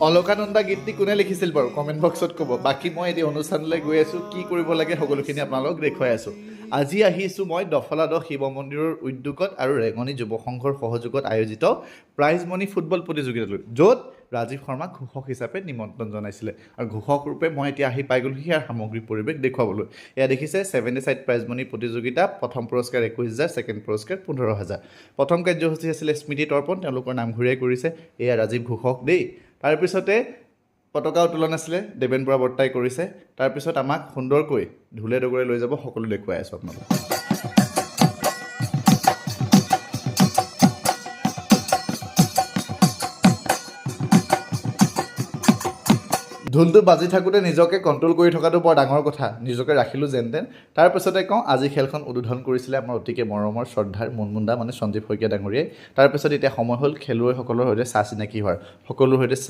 অলকানন্দা গীতটি কোনে লিখিছিল বাৰু কমেণ্ট বক্সত ক'ব। বাকী মই এতিয়া অনুষ্ঠানলৈ গৈ আছোঁ, কি কৰিব লাগে সকলোখিনি আপোনালোকক দেখুৱাই আছোঁ। আজি আহিছোঁ মই দফলাদহ শিৱ মন্দিৰৰ উদ্যোগত আৰু ৰেঙনি যুৱ সংঘৰ সহযোগত আয়োজিত প্ৰাইজ মনি ফুটবল প্ৰতিযোগিতালৈ, য'ত ৰাজীৱ শৰ্মাক ঘোষক হিচাপে নিমন্ত্ৰণ জনাইছিলে। আৰু ঘোষক ৰূপে মই এতিয়া আহি পাই গ'লোঁ ইয়াৰ সামগ্ৰিক পৰিৱেশ দেখুৱাবলৈ। এয়া দেখিছে 70 চাইড প্ৰাইজ মনি প্ৰতিযোগিতা। প্ৰথম পুৰস্কাৰ 21,000, ছেকেণ্ড পুৰস্কাৰ 15,000। প্ৰথম কাৰ্যসূচী আছিলে স্মৃতি তৰ্পণ, তেওঁলোকৰ নামঘৰীয়াই কৰিছে। এয়া ৰাজীৱ ঘোষক দেই। তাৰপিছতে পতাকা উত্তোলন আছিলে, দেৱেন বৰা বৰ্তাই কৰিছে। তাৰপিছত আমাক সুন্দৰকৈ ঢোলে ডগৰে লৈ যাব, সকলো দেখুৱাই আছোঁ আপোনালোকক। ঢোলটো বাজি থাকোঁতে নিজকে কণ্ট্ৰল কৰি থকাটো বৰ ডাঙৰ কথা, নিজকে ৰাখিলোঁ যেন তেন। তাৰপিছতে কওঁ, আজি খেলখন উদ্বোধন কৰিছিলে আমাৰ অতিকে মৰমৰ শ্ৰদ্ধাৰ মুনমুন্দা মানে সঞ্জীৱ শইকীয়া ডাঙৰীয়াই। তাৰপিছত এতিয়া সময় হ'ল খেলুৱৈসকলৰ সৈতে চা চিনাকি হোৱাৰ, সকলোৰ সৈতে